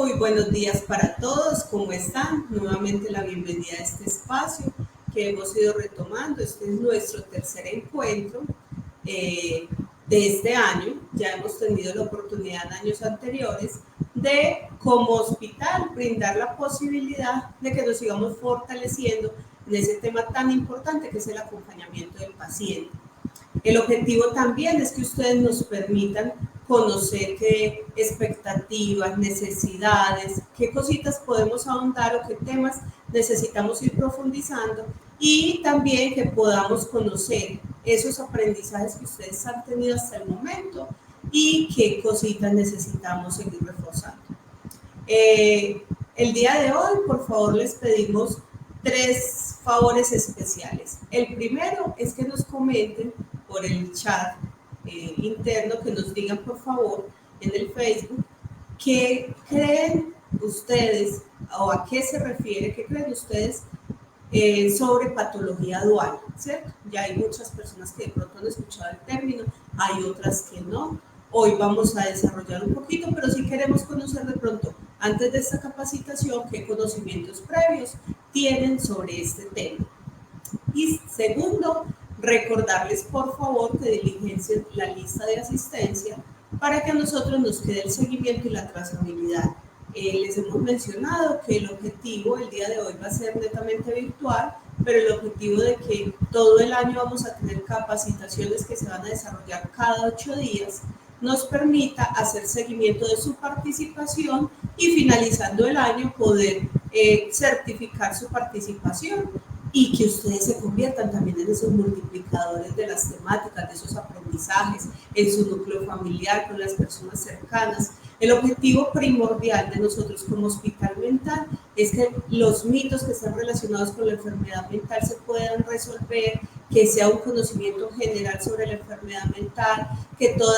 Muy buenos días para todos, ¿cómo están? Nuevamente la bienvenida a este espacio que hemos ido retomando. Este es nuestro tercer encuentro de este año. Ya hemos tenido la oportunidad en años anteriores de, como hospital, brindar la posibilidad de que nos sigamos fortaleciendo en ese tema tan importante que es el acompañamiento del paciente. El objetivo también es que ustedes nos permitan conocer qué expectativas, necesidades, qué cositas podemos ahondar o qué temas necesitamos ir profundizando, y también que podamos conocer esos aprendizajes que ustedes han tenido hasta el momento y qué cositas necesitamos seguir reforzando. El día de hoy, por favor, les pedimos 3 favores especiales. El primero es que nos comenten por el chat interno, que nos digan, por favor, en el Facebook, qué creen ustedes o a qué se refiere, qué creen ustedes sobre patología dual, ¿cierto? Ya hay muchas personas que de pronto han escuchado el término, hay otras que no. Hoy vamos a desarrollar un poquito, pero sí queremos conocer de pronto, antes de esta capacitación, qué conocimientos previos tienen sobre este tema. Y segundo, recordarles por favor que diligencien la lista de asistencia para que a nosotros nos quede el seguimiento y la trazabilidad. Les hemos mencionado que el objetivo el día de hoy va a ser netamente virtual, pero el objetivo de que todo el año vamos a tener capacitaciones que se van a desarrollar cada 8 días, nos permita hacer seguimiento de su participación y finalizando el año poder certificar su participación y que ustedes se conviertan también en esos multiplicadores de las temáticas, de esos aprendizajes, en su núcleo familiar, con las personas cercanas. El objetivo primordial de nosotros como hospital mental es que los mitos que están relacionados con la enfermedad mental se puedan resolver, que sea un conocimiento general sobre la enfermedad mental, que todo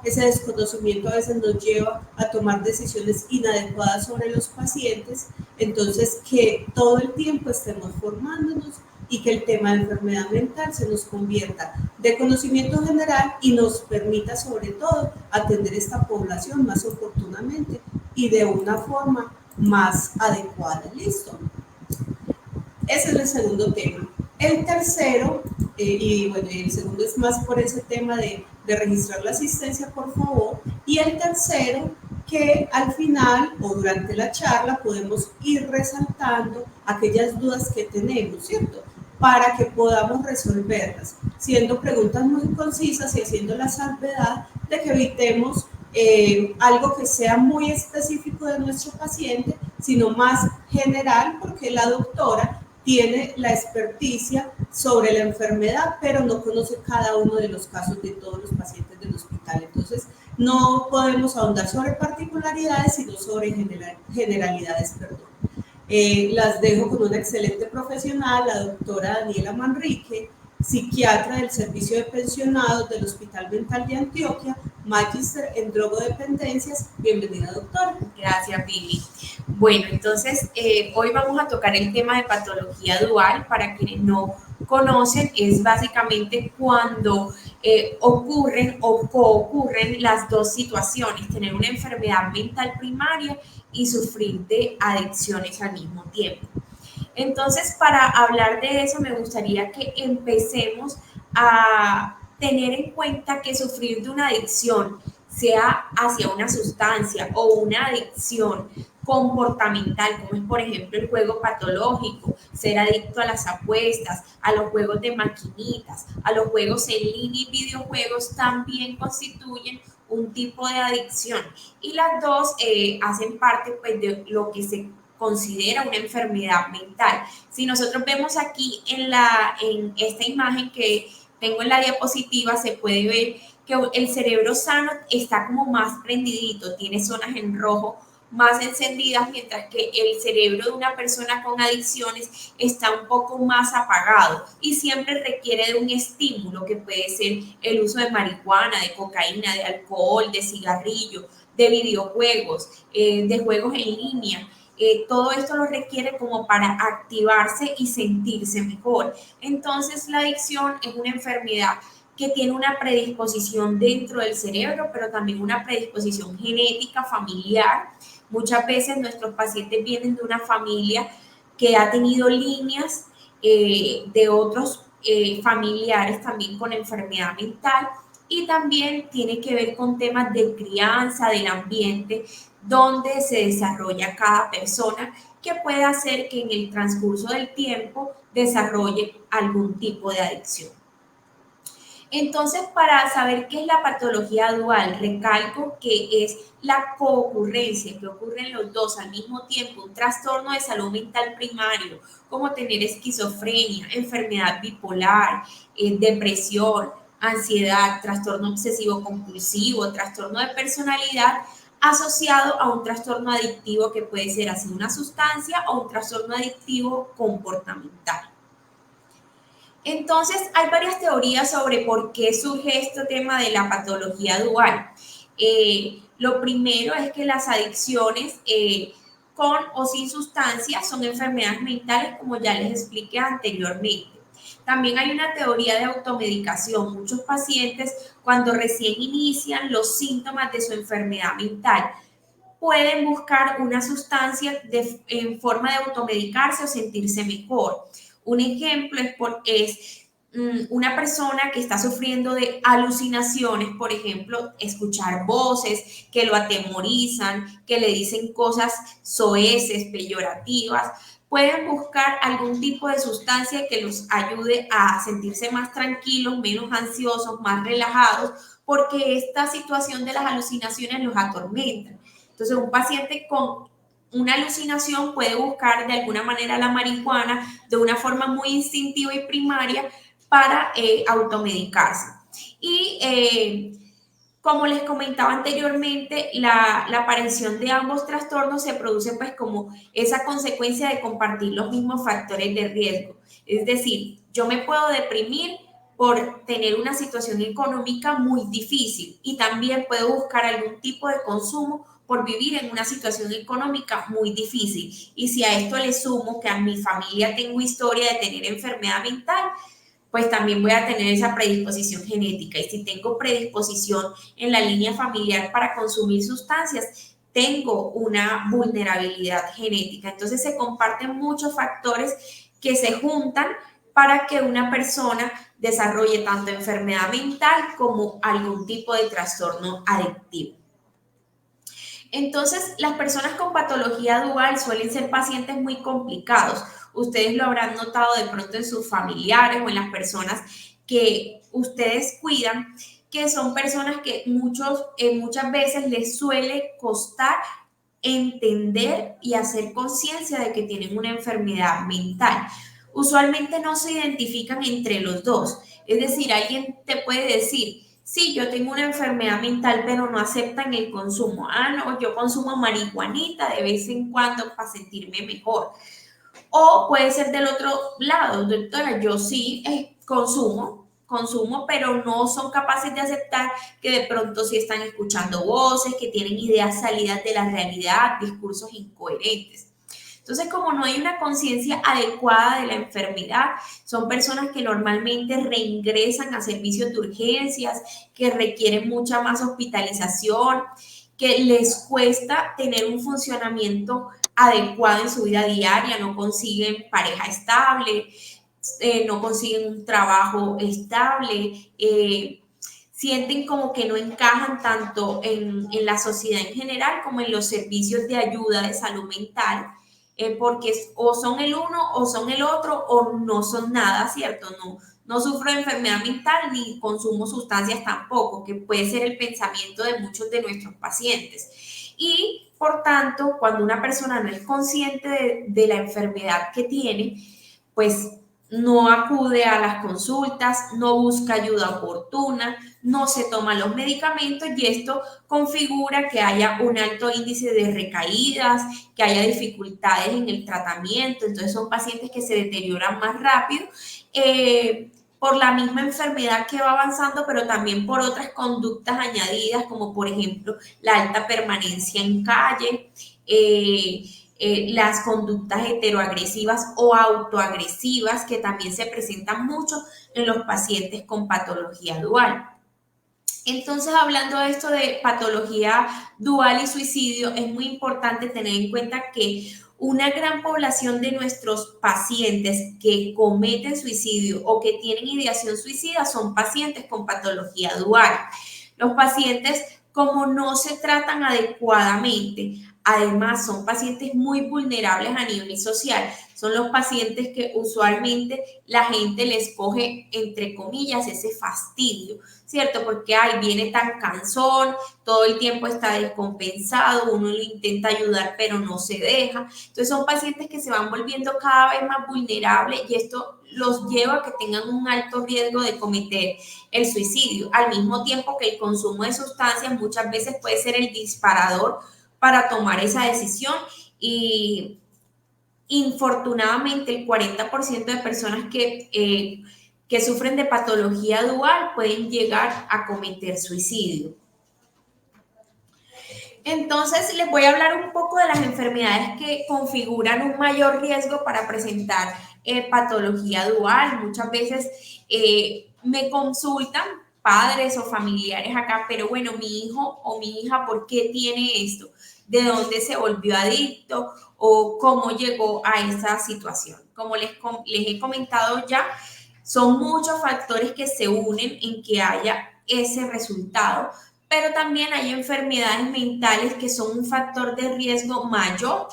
ese desconocimiento a veces nos lleva a tomar decisiones inadecuadas sobre los pacientes. Entonces, que todo el tiempo estemos formándonos y que el tema de enfermedad mental se nos convierta de conocimiento general y nos permita sobre todo atender esta población más oportunamente y de una forma más adecuada. ¿Listo? Ese es el segundo tema. El tercero, y bueno, el segundo es más por ese tema de registrar la asistencia, por favor. Y el tercero, que al final o durante la charla podemos ir resaltando aquellas dudas que tenemos, ¿cierto? Para que podamos resolverlas, siendo preguntas muy concisas y haciendo la salvedad de que evitemos algo que sea muy específico de nuestro paciente, sino más general, porque la doctora tiene la experticia sobre la enfermedad, pero no conoce cada uno de los casos de todos los pacientes del hospital. Entonces, no podemos ahondar sobre particularidades, sino sobre generalidades, perdón. Las dejo con una excelente profesional, la doctora Daniela Manrique, psiquiatra del Servicio de Pensionados del Hospital Mental de Antioquia, magíster en drogodependencias. Bienvenida, doctora. Gracias, Vivi. Bueno, entonces hoy vamos a tocar el tema de patología dual. Para quienes no conocen, es básicamente cuando ocurren o coocurren las dos situaciones, tener una enfermedad mental primaria y sufrir de adicciones al mismo tiempo. Entonces, para hablar de eso, me gustaría que empecemos a tener en cuenta que sufrir de una adicción, sea hacia una sustancia o una adicción comportamental, como es por ejemplo el juego patológico, ser adicto a las apuestas, a los juegos de maquinitas, a los juegos en línea y videojuegos, también constituyen un tipo de adicción, y las dos hacen parte pues, de lo que se considera una enfermedad mental. Si nosotros vemos aquí en esta imagen que tengo en la diapositiva, se puede ver que el cerebro sano está como más prendidito, tiene zonas en rojo más encendidas, mientras que el cerebro de una persona con adicciones está un poco más apagado y siempre requiere de un estímulo que puede ser el uso de marihuana, de cocaína, de alcohol, de cigarrillo, de videojuegos, de juegos en línea. Todo esto lo requiere como para activarse y sentirse mejor. Entonces, la adicción es una enfermedad que tiene una predisposición dentro del cerebro, pero también una predisposición genética, familiar, Muchas veces nuestros pacientes vienen de una familia que ha tenido líneas de otros familiares también con enfermedad mental, y también tiene que ver con temas de crianza, del ambiente donde se desarrolla cada persona, que puede hacer que en el transcurso del tiempo desarrolle algún tipo de adicción. Entonces, para saber qué es la patología dual, recalco que es la coocurrencia, que ocurren los dos al mismo tiempo, un trastorno de salud mental primario, como tener esquizofrenia, enfermedad bipolar, depresión, ansiedad, trastorno obsesivo compulsivo, trastorno de personalidad, asociado a un trastorno adictivo que puede ser así una sustancia o un trastorno adictivo comportamental. Entonces, hay varias teorías sobre por qué surge este tema de la patología dual. Lo primero es que las adicciones con o sin sustancias son enfermedades mentales, como ya les expliqué anteriormente. También hay una teoría de automedicación. Muchos pacientes, cuando recién inician los síntomas de su enfermedad mental, pueden buscar una sustancia en forma de automedicarse o sentirse mejor. Un ejemplo es una persona que está sufriendo de alucinaciones, por ejemplo, escuchar voces que lo atemorizan, que le dicen cosas soeces, peyorativas. Pueden buscar algún tipo de sustancia que los ayude a sentirse más tranquilos, menos ansiosos, más relajados, porque esta situación de las alucinaciones los atormenta. Entonces, un paciente con una alucinación puede buscar de alguna manera la marihuana de una forma muy instintiva y primaria para automedicarse. Y como les comentaba anteriormente, la aparición de ambos trastornos se produce pues como esa consecuencia de compartir los mismos factores de riesgo. Es decir, yo me puedo deprimir por tener una situación económica muy difícil, y también puedo buscar algún tipo de consumo por vivir en una situación económica muy difícil. Y si a esto le sumo que a mi familia tengo historia de tener enfermedad mental, pues también voy a tener esa predisposición genética. Y si tengo predisposición en la línea familiar para consumir sustancias, tengo una vulnerabilidad genética. Entonces se comparten muchos factores que se juntan para que una persona desarrolle tanto enfermedad mental como algún tipo de trastorno adictivo. Entonces, las personas con patología dual suelen ser pacientes muy complicados. Ustedes lo habrán notado de pronto en sus familiares o en las personas que ustedes cuidan, que son personas que muchas veces les suele costar entender y hacer conciencia de que tienen una enfermedad mental. Usualmente no se identifican entre los dos. Es decir, alguien te puede decir: sí, yo tengo una enfermedad mental, pero no aceptan el consumo. Ah, no, yo consumo marihuanita de vez en cuando para sentirme mejor. O puede ser del otro lado: doctora, yo sí consumo, pero no son capaces de aceptar que de pronto sí están escuchando voces, que tienen ideas salidas de la realidad, discursos incoherentes. Entonces, como no hay una conciencia adecuada de la enfermedad, son personas que normalmente reingresan a servicios de urgencias, que requieren mucha más hospitalización, que les cuesta tener un funcionamiento adecuado en su vida diaria, no consiguen pareja estable, no consiguen un trabajo estable, sienten como que no encajan tanto en la sociedad en general como en los servicios de ayuda de salud mental, porque o son el uno o son el otro o no son nada, ¿cierto? No sufro de enfermedad mental ni consumo sustancias tampoco, que puede ser el pensamiento de muchos de nuestros pacientes. Y por tanto, cuando una persona no es consciente de la enfermedad que tiene, pues no acude a las consultas, no busca ayuda oportuna, no se toman los medicamentos, y esto configura que haya un alto índice de recaídas, que haya dificultades en el tratamiento. Entonces son pacientes que se deterioran más rápido por la misma enfermedad que va avanzando, pero también por otras conductas añadidas, como por ejemplo la alta permanencia en calle, las conductas heteroagresivas o autoagresivas, que también se presentan mucho en los pacientes con patología dual. Entonces, hablando de esto de patología dual y suicidio, es muy importante tener en cuenta que una gran población de nuestros pacientes que cometen suicidio o que tienen ideación suicida son pacientes con patología dual. Los pacientes, como no se tratan adecuadamente, además son pacientes muy vulnerables a nivel social. Son los pacientes que usualmente la gente les coge, entre comillas, ese fastidio, ¿cierto? Porque, ay, viene tan cansón, todo el tiempo está descompensado, uno le intenta ayudar, pero no se deja. Entonces, son pacientes que se van volviendo cada vez más vulnerables y esto los lleva a que tengan un alto riesgo de cometer el suicidio, al mismo tiempo que el consumo de sustancias muchas veces puede ser el disparador para tomar esa decisión y infortunadamente el 40% de personas que sufren de patología dual pueden llegar a cometer suicidio. Entonces, les voy a hablar un poco de las enfermedades que configuran un mayor riesgo para presentar patología dual. Muchas veces me consultan padres o familiares acá, pero bueno, mi hijo o mi hija, ¿por qué tiene esto? ¿De dónde se volvió adicto? ¿O cómo llegó a esa situación? Como les he comentado ya, son muchos factores que se unen en que haya ese resultado, pero también hay enfermedades mentales que son un factor de riesgo mayor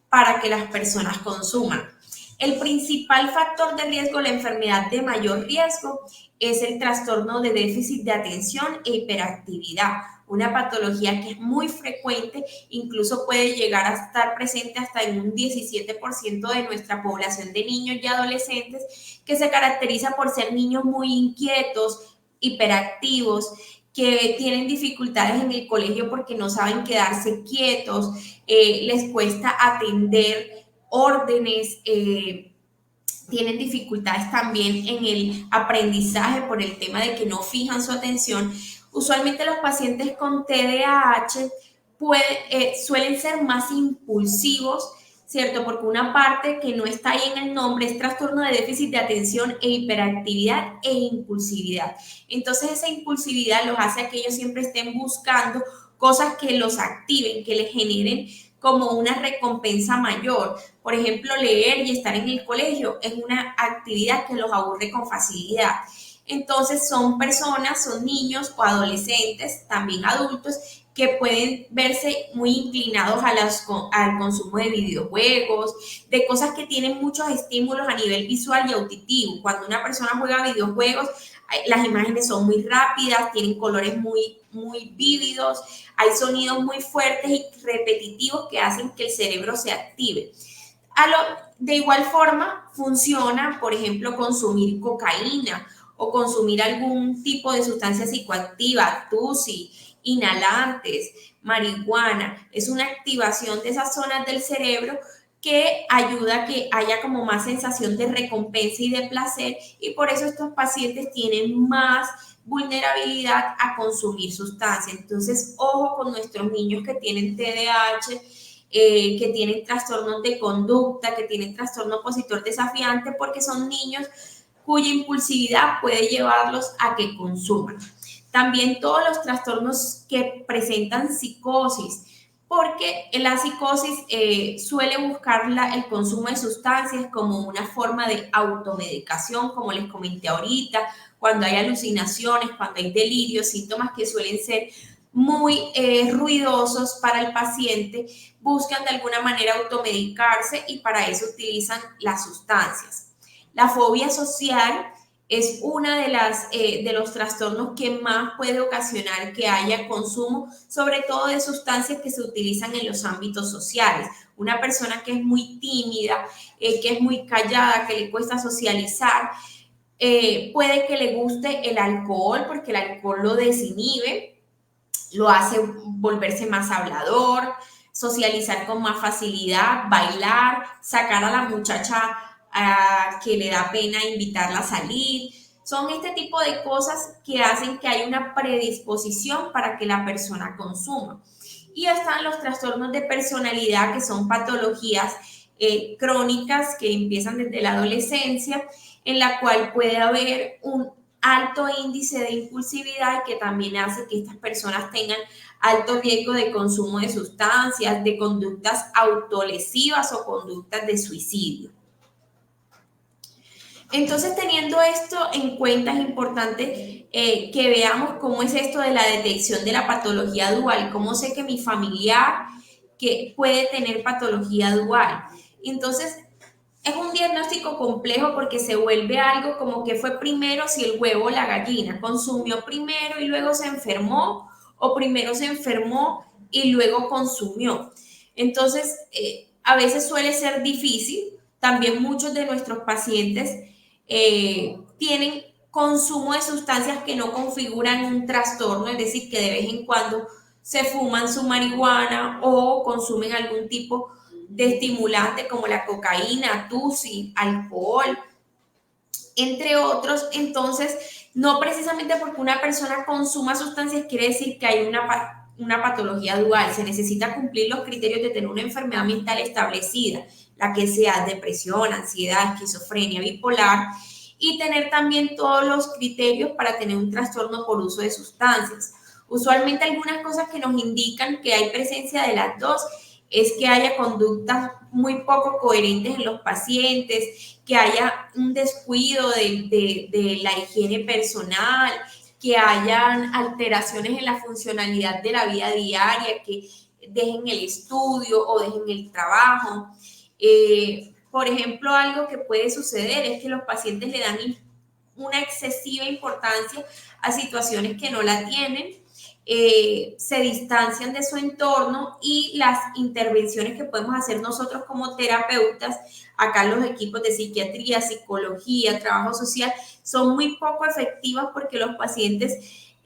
para que las personas consuman. El principal factor de riesgo, la enfermedad de mayor riesgo, es el trastorno de déficit de atención e hiperactividad, una patología que es muy frecuente, incluso puede llegar a estar presente hasta en un 17% de nuestra población de niños y adolescentes, que se caracteriza por ser niños muy inquietos, hiperactivos, que tienen dificultades en el colegio porque no saben quedarse quietos, les cuesta atender órdenes, tienen dificultades también en el aprendizaje por el tema de que no fijan su atención. Usualmente los pacientes con TDAH suelen ser más impulsivos, ¿cierto? Porque una parte que no está ahí en el nombre es trastorno de déficit de atención e hiperactividad e impulsividad. Entonces esa impulsividad los hace a que ellos siempre estén buscando cosas que los activen, que les generen como una recompensa mayor. Por ejemplo, leer y estar en el colegio es una actividad que los aburre con facilidad. Entonces son personas, son niños o adolescentes, también adultos, que pueden verse muy inclinados al consumo de videojuegos, de cosas que tienen muchos estímulos a nivel visual y auditivo. Cuando una persona juega videojuegos, las imágenes son muy rápidas, tienen colores muy vívidos, hay sonidos muy fuertes y repetitivos que hacen que el cerebro se active. De igual forma, funciona, por ejemplo, consumir cocaína o consumir algún tipo de sustancia psicoactiva, tusi, inhalantes, marihuana. Es una activación de esas zonas del cerebro que ayuda a que haya como más sensación de recompensa y de placer, y por eso estos pacientes tienen más vulnerabilidad a consumir sustancias. Entonces, ojo con nuestros niños que tienen TDAH, que tienen trastornos de conducta, que tienen trastorno opositor desafiante, porque son niños cuya impulsividad puede llevarlos a que consuman. También todos los trastornos que presentan psicosis, porque la psicosis suele buscar el consumo de sustancias como una forma de automedicación, como les comenté ahorita, cuando hay alucinaciones, cuando hay delirios, síntomas que suelen ser muy ruidosos para el paciente, buscan de alguna manera automedicarse y para eso utilizan las sustancias. La fobia social es una de los trastornos que más puede ocasionar que haya consumo, sobre todo de sustancias que se utilizan en los ámbitos sociales. Una persona que es muy tímida, que es muy callada, que le cuesta socializar, puede que le guste el alcohol porque el alcohol lo desinhibe, lo hace volverse más hablador, socializar con más facilidad, bailar, sacar a la muchacha que le da pena invitarla a salir. Son este tipo de cosas que hacen que hay una predisposición para que la persona consuma. Y están los trastornos de personalidad, que son patologías crónicas que empiezan desde la adolescencia, en la cual puede haber alto índice de impulsividad, que también hace que estas personas tengan alto riesgo de consumo de sustancias, de conductas autolesivas o conductas de suicidio. Entonces, teniendo esto en cuenta, es importante que veamos cómo es esto de la detección de la patología dual, cómo sé que mi familiar que puede tener patología dual. Entonces, es un diagnóstico complejo porque se vuelve algo como que fue primero si el huevo o la gallina, consumió primero y luego se enfermó, o primero se enfermó y luego consumió. Entonces, a veces suele ser difícil. También muchos de nuestros pacientes tienen consumo de sustancias que no configuran un trastorno, es decir, que de vez en cuando se fuman su marihuana o consumen algún tipo de estimulante como la cocaína, tusi, alcohol, entre otros. Entonces, no precisamente porque una persona consuma sustancias quiere decir que hay una patología dual. Se necesita cumplir los criterios de tener una enfermedad mental establecida, la que sea depresión, ansiedad, esquizofrenia, bipolar, y tener también todos los criterios para tener un trastorno por uso de sustancias. Usualmente algunas cosas que nos indican que hay presencia de las dos es que haya conductas muy poco coherentes en los pacientes, que haya un descuido de la higiene personal, que hayan alteraciones en la funcionalidad de la vida diaria, que dejen el estudio o dejen el trabajo. Por ejemplo, algo que puede suceder es que los pacientes le dan una excesiva importancia a situaciones que no la tienen, se distancian de su entorno, y las intervenciones que podemos hacer nosotros como terapeutas, acá los equipos de psiquiatría, psicología, trabajo social, son muy poco efectivas porque los pacientes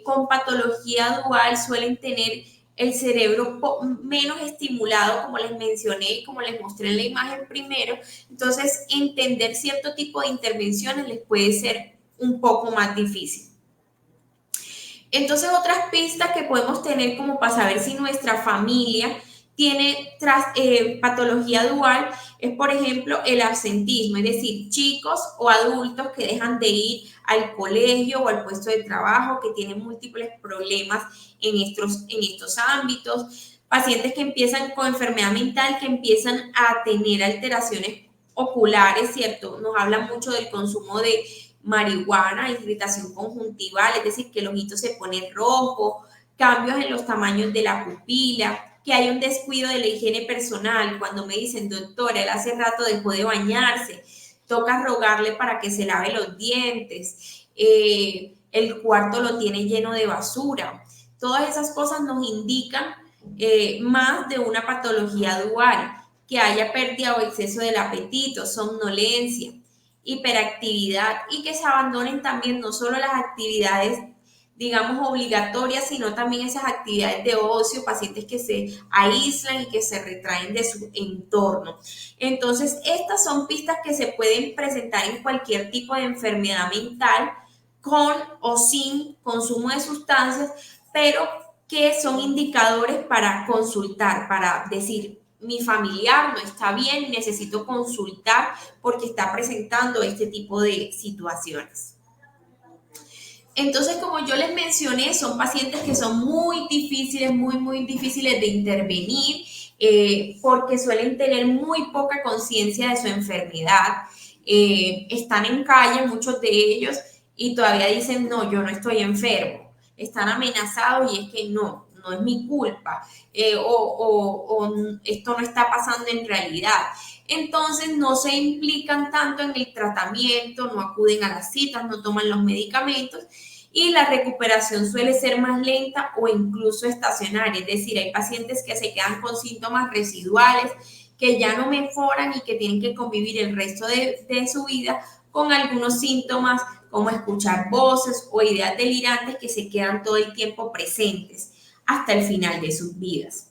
con patología dual suelen tener el cerebro menos estimulado, como les mencioné y como les mostré en la imagen primero. Entonces, entender cierto tipo de intervenciones les puede ser un poco más difícil. Entonces, otras pistas que podemos tener como para saber si nuestra familia tiene patología dual es, por ejemplo, el absentismo, es decir, chicos o adultos que dejan de ir al colegio o al puesto de trabajo, que tienen múltiples problemas en estos ámbitos, pacientes que empiezan con enfermedad mental, que empiezan a tener alteraciones oculares, ¿cierto? Nos habla mucho del consumo de marihuana, irritación conjuntival, es decir, que el ojito se pone rojo, cambios en los tamaños de la pupila, que hay un descuido de la higiene personal. Cuando me dicen, doctora, él hace rato dejó de bañarse, toca rogarle para que se lave los dientes, el cuarto lo tiene lleno de basura. Todas esas cosas nos indican más de una patología dual, que haya pérdida o exceso del apetito, somnolencia, hiperactividad, y que se abandonen también no solo las actividades, digamos, obligatorias, sino también esas actividades de ocio, pacientes que se aíslan y que se retraen de su entorno. Entonces, estas son pistas que se pueden presentar en cualquier tipo de enfermedad mental, con o sin consumo de sustancias, pero que son indicadores para consultar, para decir, mi familiar no está bien, necesito consultar porque está presentando este tipo de situaciones. Entonces, como yo les mencioné, son pacientes que son muy difíciles, muy difíciles de intervenir, porque suelen tener muy poca conciencia de su enfermedad. Están en calle, muchos de ellos, y todavía dicen, no, yo no estoy enfermo. Están amenazados y es que no es mi culpa, o esto no está pasando en realidad. Entonces no se implican tanto en el tratamiento, no acuden a las citas, no toman los medicamentos, y la recuperación suele ser más lenta o incluso estacionaria. Es decir, hay pacientes que se quedan con síntomas residuales, que ya no mejoran y que tienen que convivir el resto de su vida con algunos síntomas como escuchar voces o ideas delirantes que se quedan todo el tiempo presentes hasta el final de sus vidas.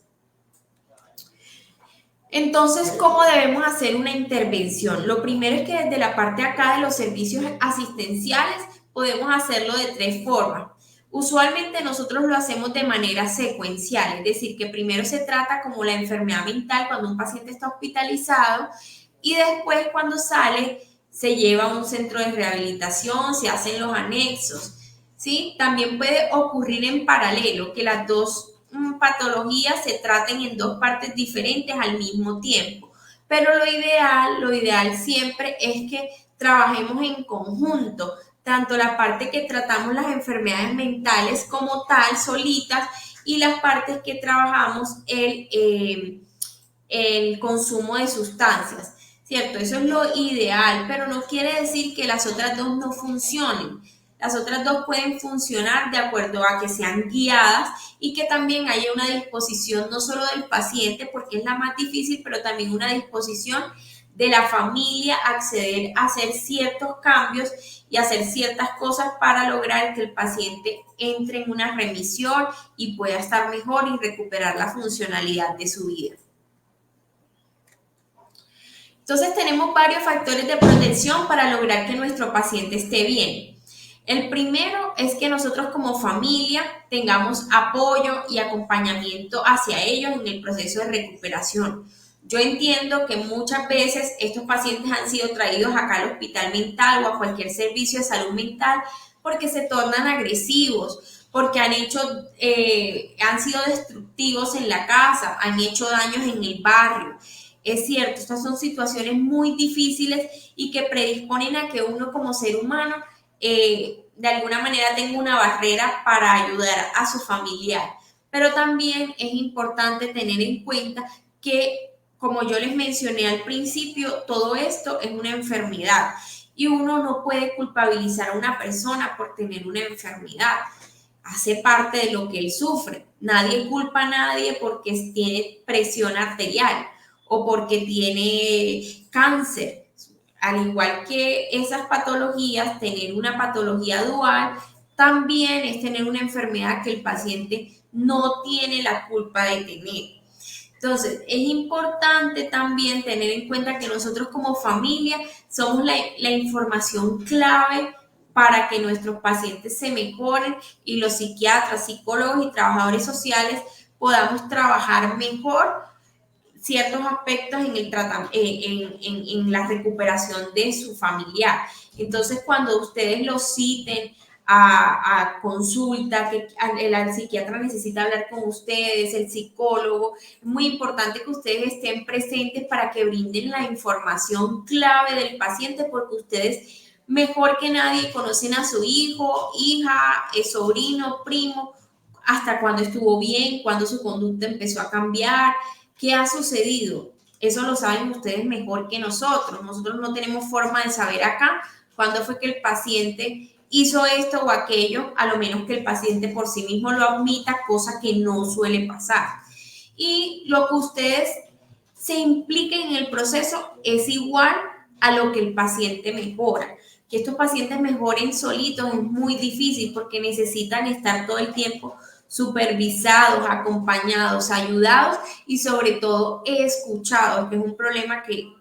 Entonces, ¿cómo debemos hacer una intervención? Lo primero es que desde la parte acá de los servicios asistenciales podemos hacerlo de 3 formas. Usualmente nosotros lo hacemos de manera secuencial, es decir, que primero se trata como la enfermedad mental cuando un paciente está hospitalizado, y después, cuando sale, se lleva a un centro de rehabilitación, se hacen los anexos, ¿sí? También puede ocurrir en paralelo que las dos patologías se traten en dos partes diferentes al mismo tiempo, pero lo ideal siempre es que trabajemos en conjunto, tanto la parte que tratamos las enfermedades mentales como tal, solitas, y las partes que trabajamos el consumo de sustancias, ¿cierto? Eso es lo ideal, pero no quiere decir que las otras dos no funcionen. Las otras dos pueden funcionar de acuerdo a que sean guiadas y que también haya una disposición no solo del paciente, porque es la más difícil, pero también una disposición de la familia a acceder a hacer ciertos cambios y hacer ciertas cosas para lograr que el paciente entre en una remisión y pueda estar mejor y recuperar la funcionalidad de su vida. Entonces tenemos varios factores de protección para lograr que nuestro paciente esté bien. El primero es que nosotros como familia tengamos apoyo y acompañamiento hacia ellos en el proceso de recuperación. Yo entiendo que muchas veces estos pacientes han sido traídos acá al hospital mental o a cualquier servicio de salud mental porque se tornan agresivos, porque han sido destructivos en la casa, han hecho daños en el barrio. Es cierto, estas son situaciones muy difíciles y que predisponen a que uno como ser humano de alguna manera tenga una barrera para ayudar a su familiar. Pero también es importante tener en cuenta que, como yo les mencioné al principio, todo esto es una enfermedad y uno no puede culpabilizar a una persona por tener una enfermedad. Hace parte de lo que él sufre. Nadie culpa a nadie porque tiene presión arterial o porque tiene cáncer. Al igual que esas patologías, tener una patología dual también es tener una enfermedad que el paciente no tiene la culpa de tener. Entonces, es importante también tener en cuenta que nosotros como familia somos la información clave para que nuestros pacientes se mejoren y los psiquiatras, psicólogos y trabajadores sociales podamos trabajar mejor ciertos aspectos en la recuperación de su familiar. Entonces, cuando ustedes los citen a consulta, que el psiquiatra necesita hablar con ustedes, el psicólogo, es muy importante que ustedes estén presentes para que brinden la información clave del paciente, porque ustedes mejor que nadie conocen a su hijo, hija, sobrino, primo, hasta cuándo estuvo bien, cuándo su conducta empezó a cambiar, qué ha sucedido. Eso lo saben ustedes mejor que nosotros. Nosotros no tenemos forma de saber acá cuándo fue que el paciente hizo esto o aquello, a lo menos que el paciente por sí mismo lo admita, cosa que no suele pasar. Y lo que ustedes se impliquen en el proceso es igual a lo que el paciente mejora. Que estos pacientes mejoren solitos es muy difícil porque necesitan estar todo el tiempo supervisados, acompañados, ayudados y sobre todo escuchados, que es un problema que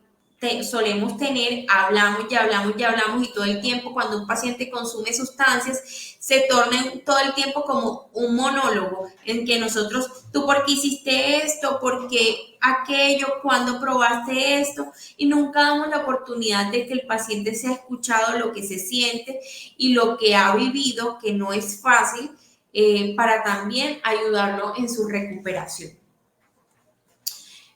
solemos tener, hablamos y hablamos y hablamos y todo el tiempo cuando un paciente consume sustancias se torna todo el tiempo como un monólogo en que nosotros, tú por qué hiciste esto, por qué aquello, cuándo probaste esto, y nunca damos la oportunidad de que el paciente sea escuchado lo que se siente y lo que ha vivido, que no es fácil, para también ayudarlo en su recuperación.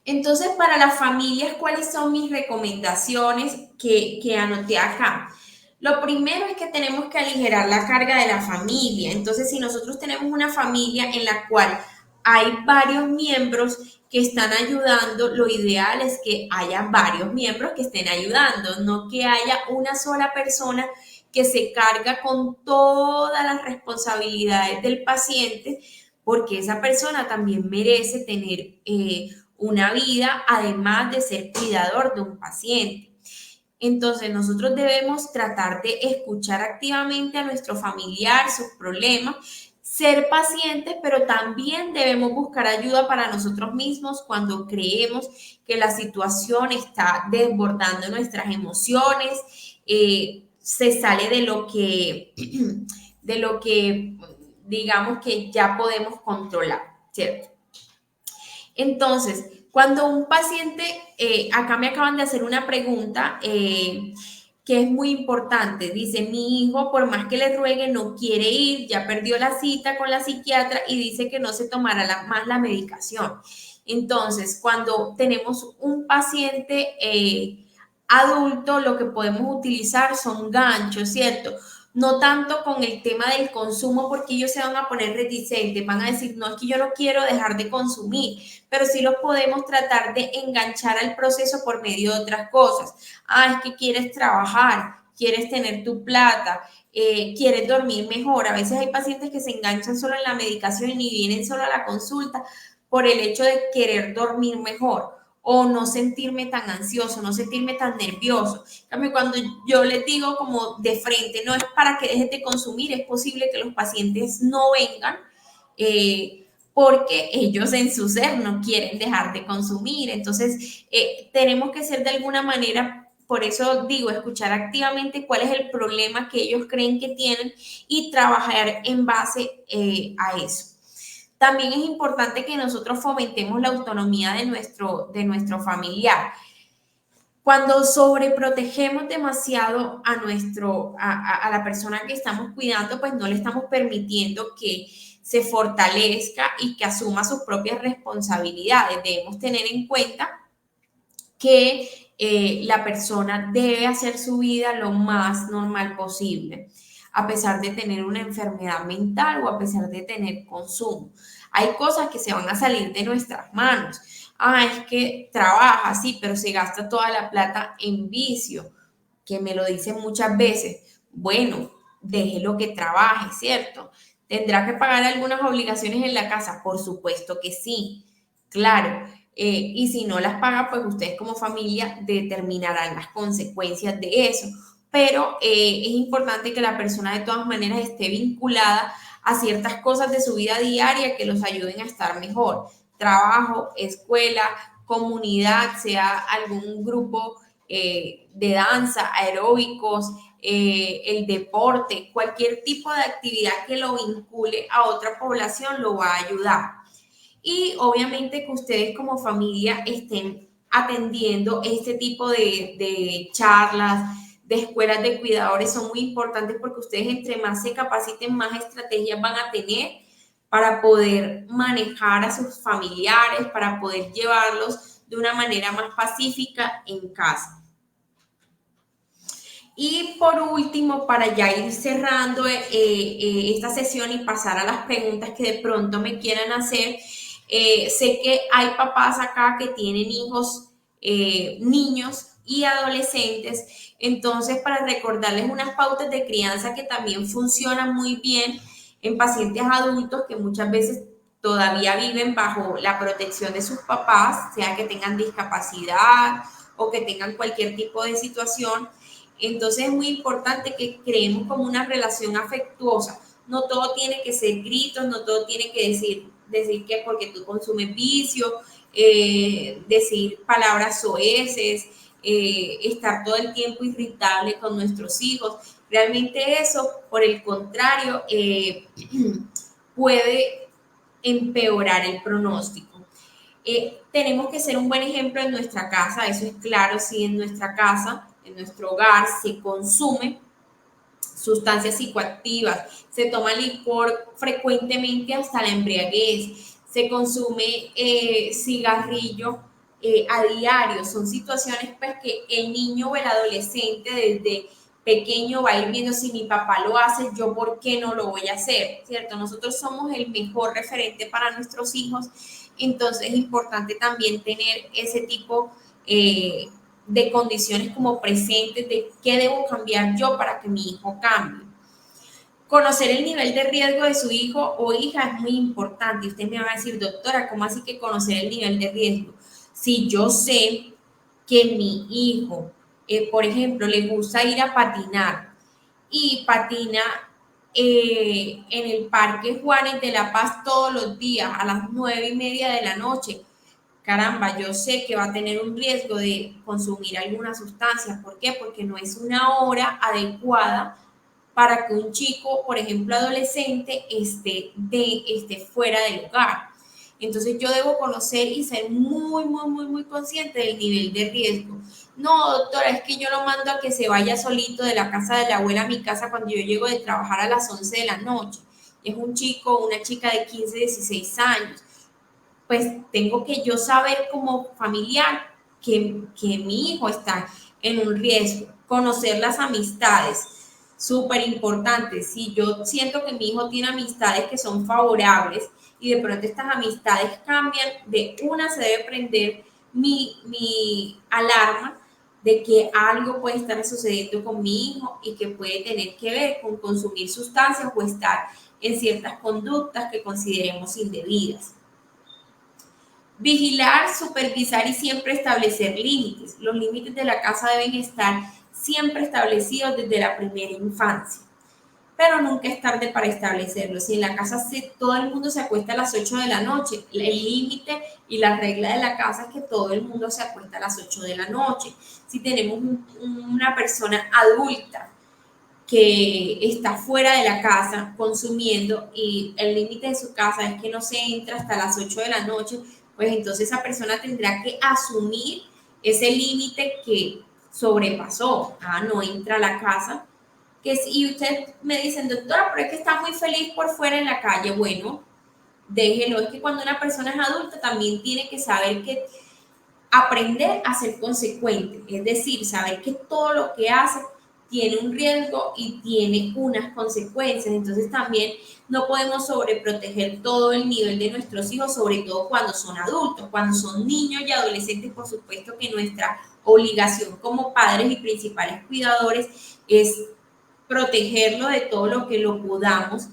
Entonces, para las familias, ¿cuáles son mis recomendaciones que anoté acá? Lo primero es que tenemos que aligerar la carga de la familia. Entonces, si nosotros tenemos una familia en la cual hay varios miembros que están ayudando, lo ideal es que haya varios miembros que estén ayudando, no que haya una sola persona que se carga con todas las responsabilidades del paciente, porque esa persona también merece tener una vida, además de ser cuidador de un paciente. Entonces, nosotros debemos tratar de escuchar activamente a nuestro familiar, sus problemas, ser pacientes, pero también debemos buscar ayuda para nosotros mismos cuando creemos que la situación está desbordando nuestras emociones, se sale de lo que digamos que ya podemos controlar, ¿cierto? Entonces, cuando un paciente, acá me acaban de hacer una pregunta, que es muy importante. Dice, mi hijo, por más que le ruegue, no quiere ir, ya perdió la cita con la psiquiatra y dice que no se tomará más la medicación. Entonces, cuando tenemos un paciente adulto, lo que podemos utilizar son ganchos, ¿cierto? No tanto con el tema del consumo, porque ellos se van a poner reticentes, van a decir, no, es que yo no quiero dejar de consumir, pero sí los podemos tratar de enganchar al proceso por medio de otras cosas. Ah, es que quieres trabajar, quieres tener tu plata, quieres dormir mejor. A veces hay pacientes que se enganchan solo en la medicación y ni vienen solo a la consulta por el hecho de querer dormir mejor o no sentirme tan ansioso, no sentirme tan nervioso. En cambio, cuando yo les digo como de frente, no es para que dejes de consumir, es posible que los pacientes no vengan porque ellos en su ser no quieren dejar de consumir. Entonces, tenemos que ser de alguna manera, por eso digo, escuchar activamente cuál es el problema que ellos creen que tienen y trabajar en base a eso. También es importante que nosotros fomentemos la autonomía de nuestro familiar. Cuando sobreprotegemos demasiado a la persona que estamos cuidando, pues no le estamos permitiendo que se fortalezca y que asuma sus propias responsabilidades. Debemos tener en cuenta que la persona debe hacer su vida lo más normal posible, a pesar de tener una enfermedad mental o a pesar de tener consumo. Hay cosas que se van a salir de nuestras manos. Ah, es que trabaja, sí, pero se gasta toda la plata en vicio, que me lo dicen muchas veces. Bueno, déjelo que trabaje, ¿cierto? ¿Tendrá que pagar algunas obligaciones en la casa? Por supuesto que sí, claro. Y si no las paga, pues ustedes como familia determinarán las consecuencias de eso. Pero es importante que la persona de todas maneras esté vinculada a ciertas cosas de su vida diaria que los ayuden a estar mejor. Trabajo, escuela, comunidad, sea algún grupo de danza, aeróbicos, el deporte, cualquier tipo de actividad que lo vincule a otra población lo va a ayudar. Y obviamente que ustedes como familia estén atendiendo este tipo de charlas, de escuelas de cuidadores, son muy importantes porque ustedes entre más se capaciten, más estrategias van a tener para poder manejar a sus familiares, para poder llevarlos de una manera más pacífica en casa. Y por último, para ya ir cerrando esta sesión y pasar a las preguntas que de pronto me quieran hacer, sé que hay papás acá que tienen hijos, niños y adolescentes, entonces para recordarles unas pautas de crianza que también funcionan muy bien en pacientes adultos que muchas veces todavía viven bajo la protección de sus papás, sea que tengan discapacidad o que tengan cualquier tipo de situación. Entonces es muy importante que creemos como una relación afectuosa. No todo tiene que ser gritos, no todo tiene que decir que porque tú consumes vicio, decir palabras soeces, estar todo el tiempo irritable con nuestros hijos. Realmente eso, por el contrario, puede empeorar el pronóstico. Tenemos que ser un buen ejemplo en nuestra casa, eso es claro, si en nuestra casa, en nuestro hogar se consume sustancias psicoactivas, se toma licor frecuentemente hasta la embriaguez, se consume cigarrillo a diario, son situaciones pues que el niño o el adolescente desde pequeño va a ir viendo si mi papá lo hace, yo por qué no lo voy a hacer, ¿cierto? Nosotros somos el mejor referente para nuestros hijos, entonces es importante también tener ese tipo de condiciones como presentes de qué debo cambiar yo para que mi hijo cambie. Conocer el nivel de riesgo de su hijo o hija es muy importante. Usted me va a decir, doctora, ¿cómo así que conocer el nivel de riesgo? Si yo sé que mi hijo, por ejemplo, le gusta ir a patinar y patina en el Parque Juárez de la Paz todos los días a las 9:30 de la noche, caramba, yo sé que va a tener un riesgo de consumir alguna sustancia. ¿Por qué? Porque no es una hora adecuada para que un chico, por ejemplo, adolescente, esté fuera del hogar. Entonces yo debo conocer y ser muy consciente del nivel de riesgo. No, doctora, es que yo lo mando a que se vaya solito de la casa de la abuela a mi casa cuando yo llego de trabajar a las 11 de la noche. Es un chico o una chica de 15, 16 años. Pues tengo que yo saber como familiar que mi hijo está en un riesgo. Conocer las amistades, súper importante. Si yo siento que mi hijo tiene amistades que son favorables y de pronto estas amistades cambian, de una se debe prender mi alarma de que algo puede estar sucediendo con mi hijo y que puede tener que ver con consumir sustancias o estar en ciertas conductas que consideremos indebidas. Vigilar, supervisar y siempre establecer límites. Los límites de la casa deben estar siempre establecidos desde la primera infancia, pero nunca es tarde para establecerlos. Si en la casa todo el mundo se acuesta a las 8 de la noche, el límite y la regla de la casa es que todo el mundo se acuesta a las 8 de la noche. Si tenemos una persona adulta que está fuera de la casa consumiendo y el límite de su casa es que no se entra hasta las 8 de la noche, pues entonces esa persona tendrá que asumir ese límite que sobrepasó. No entra a la casa. Y ustedes me dicen, doctora, pero es que está muy feliz por fuera en la calle. Bueno, déjelo. Es que cuando una persona es adulta también tiene que saber que aprender a ser consecuente, es decir, saber que todo lo que hace tiene un riesgo y tiene unas consecuencias. Entonces también no podemos sobreproteger todo el nivel de nuestros hijos, sobre todo cuando son adultos. Cuando son niños y adolescentes, por supuesto que nuestra obligación como padres y principales cuidadores es protegerlo de todo lo que lo podamos,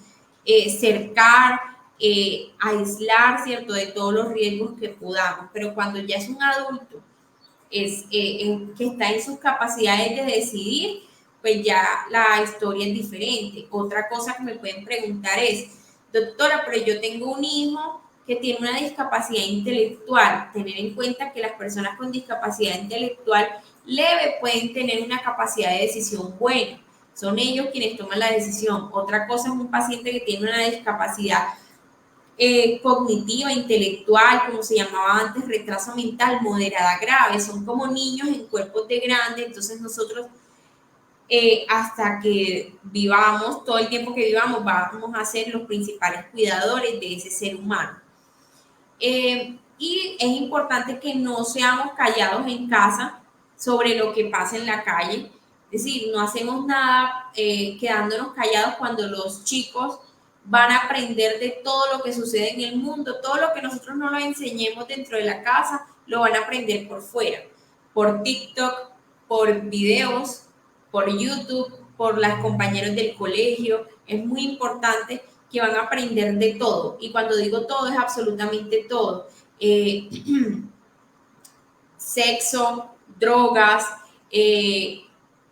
cercar, aislar, ¿cierto? De todos los riesgos que podamos. Pero cuando ya es un adulto, que está en sus capacidades de decidir, pues ya la historia es diferente. Otra cosa que me pueden preguntar es, doctora, pero yo tengo un hijo que tiene una discapacidad intelectual. Tener en cuenta que las personas con discapacidad intelectual leve pueden tener una capacidad de decisión buena. Son ellos quienes toman la decisión. Otra cosa es un paciente que tiene una discapacidad cognitiva, intelectual, como se llamaba antes, retraso mental, moderada, grave. Son como niños en cuerpos de grandes. Entonces nosotros, hasta que vivamos, todo el tiempo que vivamos, vamos a ser los principales cuidadores de ese ser humano. Y es importante que no seamos callados en casa sobre lo que pasa en la calle. Es decir, no hacemos nada quedándonos callados cuando los chicos van a aprender de todo lo que sucede en el mundo. Todo lo que nosotros no les enseñemos dentro de la casa, lo van a aprender por fuera, por TikTok, por videos, por YouTube, por los compañeros del colegio. Es muy importante que van a aprender de todo. Y cuando digo todo, es absolutamente todo. Sexo, drogas,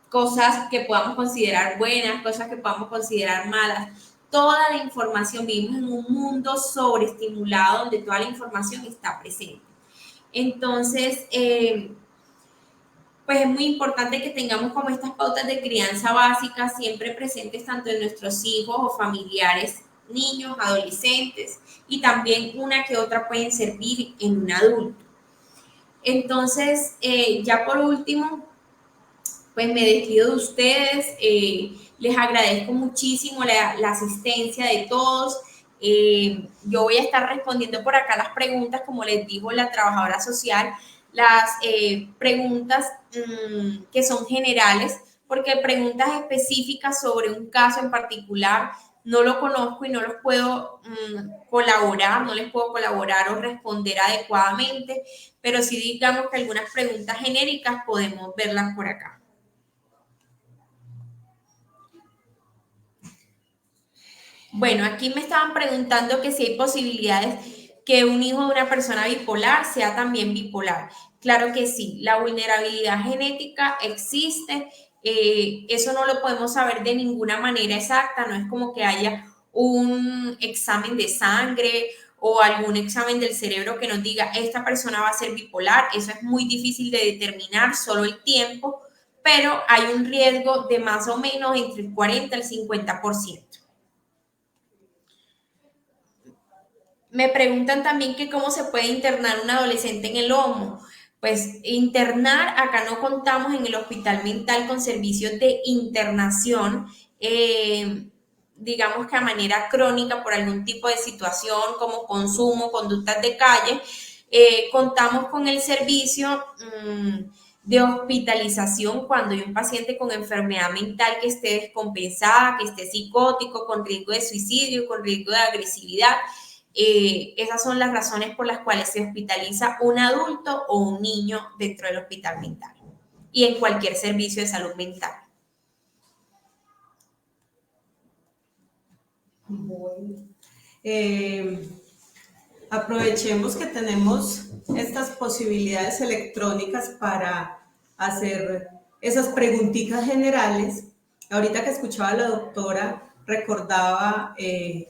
cosas que podamos considerar buenas, cosas que podamos considerar malas. Toda la información, vivimos en un mundo sobreestimulado donde toda la información está presente. Entonces, pues es muy importante que tengamos como estas pautas de crianza básicas siempre presentes tanto en nuestros hijos o familiares, niños, adolescentes, y también una que otra pueden servir en un adulto. Entonces, ya por último, pues me despido de ustedes. Les agradezco muchísimo la asistencia de todos. Yo voy a estar respondiendo por acá las preguntas, como les dijo la trabajadora social, las preguntas que son generales, porque preguntas específicas sobre un caso en particular no lo conozco y no los puedo colaborar, no les puedo colaborar o responder adecuadamente, pero sí digamos que algunas preguntas genéricas podemos verlas por acá. Bueno, aquí me estaban preguntando que si hay posibilidades que un hijo de una persona bipolar sea también bipolar. Claro que sí, la vulnerabilidad genética existe, eso no lo podemos saber de ninguna manera exacta, no es como que haya un examen de sangre o algún examen del cerebro que nos diga esta persona va a ser bipolar, eso es muy difícil de determinar, solo el tiempo, pero hay un riesgo de más o menos entre el 40 y el 50%. Me preguntan también que cómo se puede internar un adolescente en el OMO. Pues internar, acá no contamos en el hospital mental con servicios de internación, digamos que a manera crónica por algún tipo de situación como consumo, conductas de calle. Contamos con el servicio de hospitalización cuando hay un paciente con enfermedad mental que esté descompensada, que esté psicótico, con riesgo de suicidio, con riesgo de agresividad. Esas son las razones por las cuales se hospitaliza un adulto o un niño dentro del hospital mental y en cualquier servicio de salud mental. Bueno, aprovechemos que tenemos estas posibilidades electrónicas para hacer esas preguntitas generales. Ahorita que escuchaba a la doctora, recordaba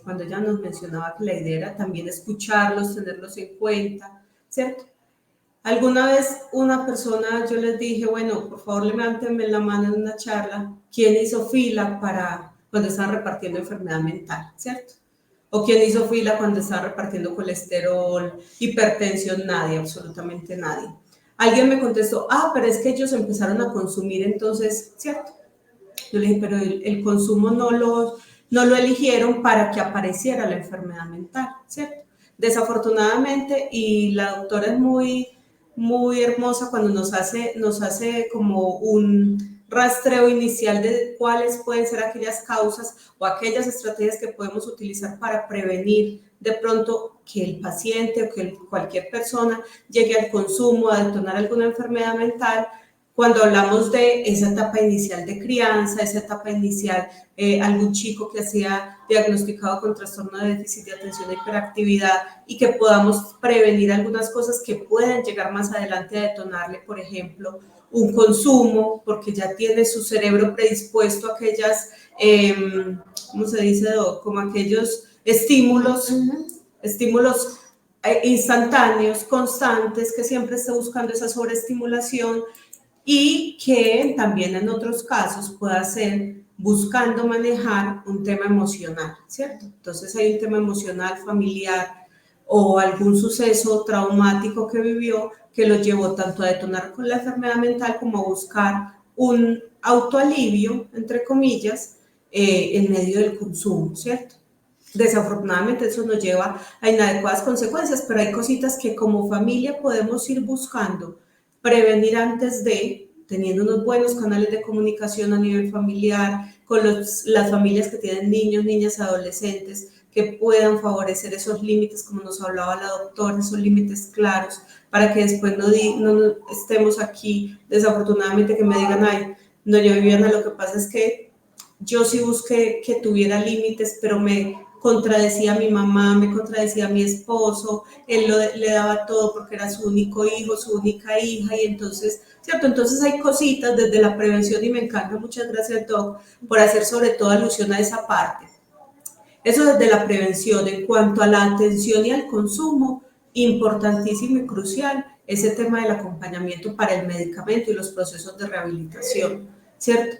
cuando ella nos mencionaba que la idea era también escucharlos, tenerlos en cuenta, ¿cierto? Alguna vez una persona, yo les dije, bueno, por favor levántenme la mano en una charla, ¿quién hizo fila para cuando estaban repartiendo enfermedad mental, ¿cierto? ¿O quién hizo fila cuando estaba repartiendo colesterol, hipertensión? Nadie, absolutamente nadie. Alguien me contestó, pero es que ellos empezaron a consumir entonces, ¿cierto? Yo le dije, pero el consumo no lo eligieron para que apareciera la enfermedad mental, ¿cierto? Desafortunadamente, y la doctora es muy hermosa cuando nos hace como un rastreo inicial de cuáles pueden ser aquellas causas o aquellas estrategias que podemos utilizar para prevenir de pronto que el paciente o que cualquier persona llegue al consumo, a detonar alguna enfermedad mental. Cuando hablamos de esa etapa inicial de crianza, esa etapa inicial, algún chico que sea diagnosticado con trastorno de déficit de atención e hiperactividad y que podamos prevenir algunas cosas que puedan llegar más adelante a detonarle, por ejemplo, un consumo, porque ya tiene su cerebro predispuesto a aquellas, ¿cómo se dice, Doc? Como aquellos estímulos, estímulos instantáneos, constantes, que siempre esté buscando esa sobreestimulación, y que también en otros casos pueda ser buscando manejar un tema emocional, ¿cierto? Entonces hay un tema emocional, familiar o algún suceso traumático que vivió que lo llevó tanto a detonar con la enfermedad mental como a buscar un autoalivio, entre comillas, en medio del consumo, ¿cierto? Desafortunadamente eso nos lleva a inadecuadas consecuencias, pero hay cositas que como familia podemos ir buscando prevenir antes de, teniendo unos buenos canales de comunicación a nivel familiar, con las familias que tienen niños, niñas, adolescentes, que puedan favorecer esos límites, como nos hablaba la doctora, esos límites claros, para que después no estemos aquí, desafortunadamente, que me digan, ay, no, yo Viviana, lo que pasa es que yo sí busqué que tuviera límites, pero me contradecía a mi mamá, me contradecía a mi esposo, él le daba todo porque era su único hijo, su única hija, y entonces, ¿cierto? Entonces hay cositas desde la prevención y me encanta, muchas gracias Doc, por hacer sobre todo alusión a esa parte. Eso desde la prevención. En cuanto a la atención y al consumo, importantísimo y crucial ese tema del acompañamiento para el medicamento y los procesos de rehabilitación, ¿cierto?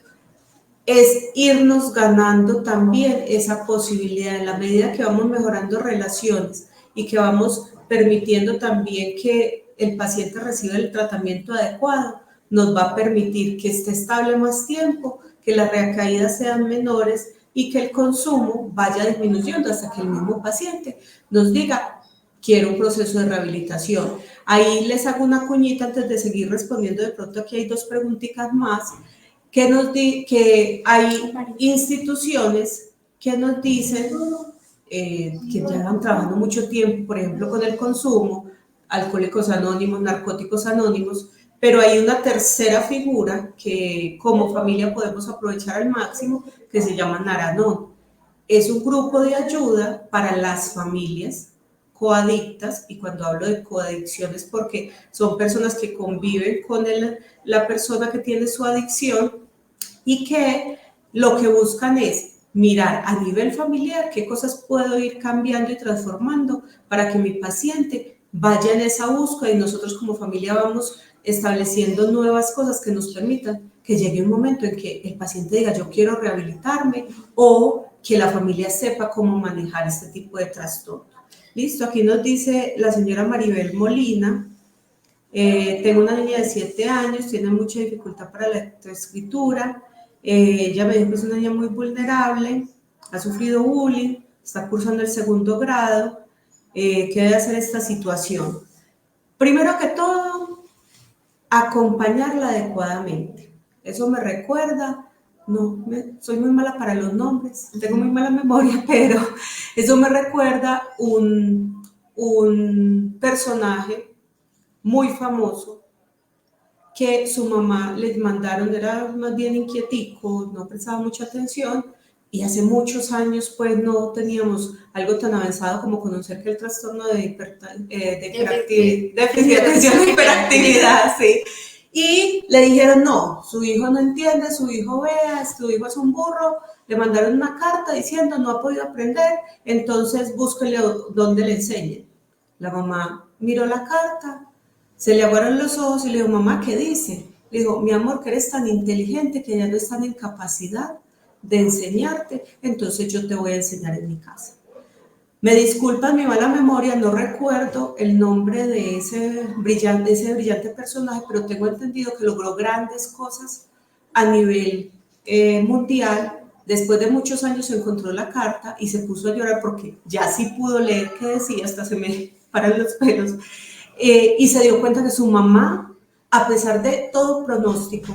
Es irnos ganando también esa posibilidad en la medida que vamos mejorando relaciones y que vamos permitiendo también que el paciente reciba el tratamiento adecuado, nos va a permitir que esté estable más tiempo, que las recaídas sean menores y que el consumo vaya disminuyendo hasta que el mismo paciente nos diga, quiero un proceso de rehabilitación. Ahí les hago una cuñita antes de seguir respondiendo, de pronto aquí hay dos preguntitas más, que hay instituciones que nos dicen que llevan trabajando mucho tiempo, por ejemplo, con el consumo, Alcohólicos Anónimos, Narcóticos Anónimos, pero hay una tercera figura que como familia podemos aprovechar al máximo, que se llama Naranón. Es un grupo de ayuda para las familias coadictas, y cuando hablo de coadicciones porque son personas que conviven con la persona que tiene su adicción y que lo que buscan es mirar a nivel familiar qué cosas puedo ir cambiando y transformando para que mi paciente vaya en esa búsqueda y nosotros como familia vamos estableciendo nuevas cosas que nos permitan que llegue un momento en que el paciente diga yo quiero rehabilitarme o que la familia sepa cómo manejar este tipo de trastorno. Listo, aquí nos dice la señora Maribel Molina. Tengo una niña de 7 años, tiene mucha dificultad para la lectoescritura. Ella me dijo que es una niña muy vulnerable, ha sufrido bullying, está cursando el 2.º grado. ¿Qué debe hacer esta situación? Primero que todo, acompañarla adecuadamente. Eso me recuerda, soy muy mala para los nombres, tengo muy mala memoria, pero eso me recuerda un personaje muy famoso que su mamá les mandaron, era más bien inquietico, no prestaba mucha atención, y hace muchos años pues no teníamos algo tan avanzado como conocer que el trastorno de déficit de atención e hiperactividad, sí. Y le dijeron, no, su hijo no entiende, su hijo vea, su hijo es un burro, le mandaron una carta diciendo no ha podido aprender, entonces búsquenle donde le enseñen. La mamá miró la carta, se le aguaron los ojos y le dijo, mamá, ¿qué dice? Le dijo, mi amor, que eres tan inteligente que ya no están en capacidad de enseñarte, entonces yo te voy a enseñar en mi casa. Me disculpan mi mala memoria, no recuerdo el nombre de ese brillante personaje, pero tengo entendido que logró grandes cosas a nivel mundial. Después de muchos años encontró la carta y se puso a llorar porque ya sí pudo leer qué decía, hasta se me paran los pelos. Y se dio cuenta que su mamá, a pesar de todo pronóstico,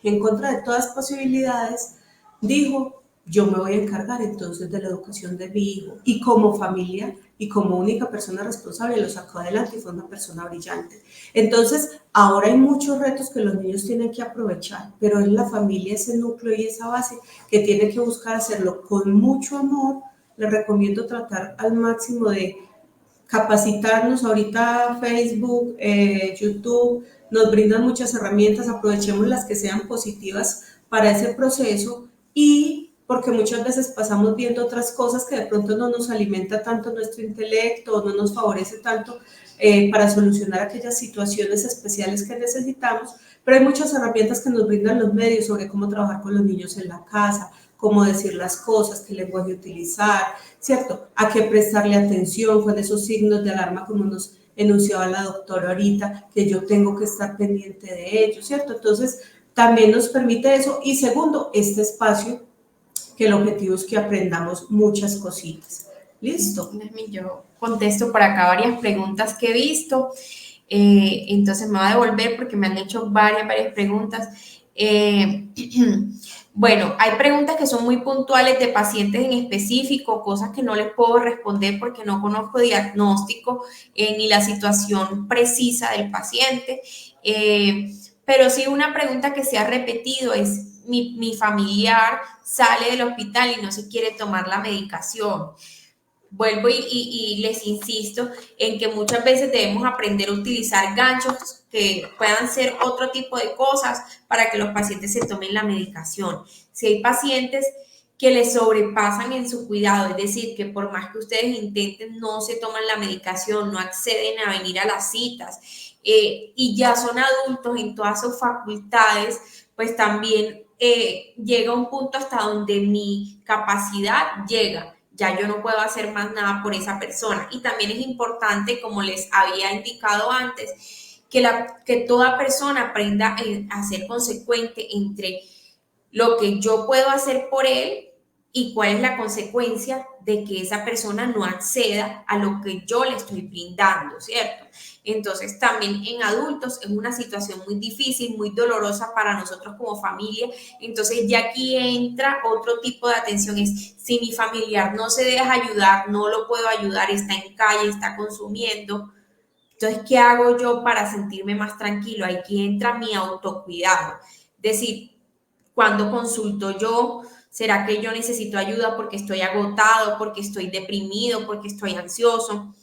en contra de todas posibilidades, dijo, yo me voy a encargar entonces de la educación de mi hijo. Y como familia y como única persona responsable lo sacó adelante y fue una persona brillante. Entonces, ahora hay muchos retos que los niños tienen que aprovechar, pero es la familia ese núcleo y esa base que tiene que buscar hacerlo con mucho amor. Les recomiendo tratar al máximo de capacitarnos. Ahorita Facebook, YouTube nos brindan muchas herramientas, aprovechemos las que sean positivas para ese proceso, y porque muchas veces pasamos viendo otras cosas que de pronto no nos alimenta tanto nuestro intelecto, no nos favorece tanto para solucionar aquellas situaciones especiales que necesitamos, pero hay muchas herramientas que nos brindan los medios sobre cómo trabajar con los niños en la casa, cómo decir las cosas, qué lenguaje utilizar, ¿cierto? A qué prestarle atención, con esos signos de alarma como nos enunciaba la doctora ahorita, que yo tengo que estar pendiente de ellos, ¿cierto? Entonces, también nos permite eso. Y segundo, este espacio, que el objetivo es que aprendamos muchas cositas. ¿Listo? Yo contesto por acá varias preguntas que he visto. Entonces me voy a devolver porque me han hecho varias preguntas. Bueno, hay preguntas que son muy puntuales de pacientes en específico, cosas que no les puedo responder porque no conozco diagnóstico ni la situación precisa del paciente. Pero sí, una pregunta que se ha repetido es, mi familiar sale del hospital y no se quiere tomar la medicación. Vuelvo y les insisto en que muchas veces debemos aprender a utilizar ganchos que puedan ser otro tipo de cosas para que los pacientes se tomen la medicación. Si hay pacientes que les sobrepasan en su cuidado, es decir, que por más que ustedes intenten, no se toman la medicación, no acceden a venir a las citas y ya son adultos en todas sus facultades, pues también llega un punto hasta donde mi capacidad llega. Ya yo no puedo hacer más nada por esa persona. Y también es importante, como les había indicado antes, que toda persona aprenda a ser consecuente entre lo que yo puedo hacer por él y cuál es la consecuencia de que esa persona no acceda a lo que yo le estoy brindando, ¿cierto? Entonces, también en adultos es una situación muy difícil, muy dolorosa para nosotros como familia. Entonces, ya aquí entra otro tipo de atención, es si mi familiar no se deja ayudar, no lo puedo ayudar, está en calle, está consumiendo. Entonces, ¿qué hago yo para sentirme más tranquilo? Aquí entra mi autocuidado. Es decir, cuando consulto yo, ¿será que yo necesito ayuda porque estoy agotado, porque estoy deprimido, porque estoy ansioso?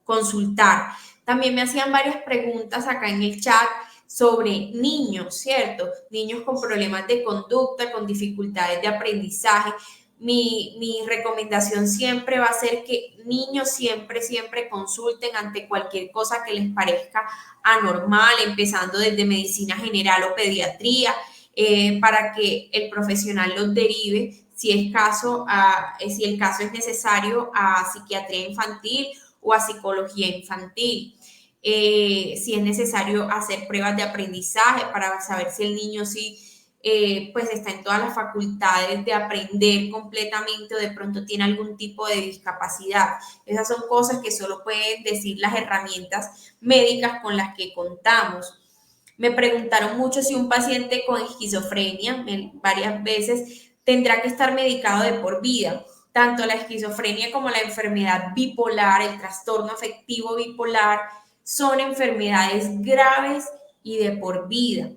Consultar. También me hacían varias preguntas acá en el chat sobre niños, ¿cierto? Niños con problemas de conducta, con dificultades de aprendizaje. Mi recomendación siempre va a ser que niños siempre consulten ante cualquier cosa que les parezca anormal, empezando desde medicina general o pediatría, para que el profesional los derive, si el caso es necesario, a psiquiatría infantil o a psicología infantil. Si es necesario hacer pruebas de aprendizaje para saber si el niño sí pues está en todas las facultades de aprender completamente o de pronto tiene algún tipo de discapacidad. Esas son cosas que solo pueden decir las herramientas médicas con las que contamos. Me preguntaron mucho si un paciente con esquizofrenia, varias veces, tendrá que estar medicado de por vida. Tanto la esquizofrenia como la enfermedad bipolar, el trastorno afectivo bipolar, son enfermedades graves y de por vida,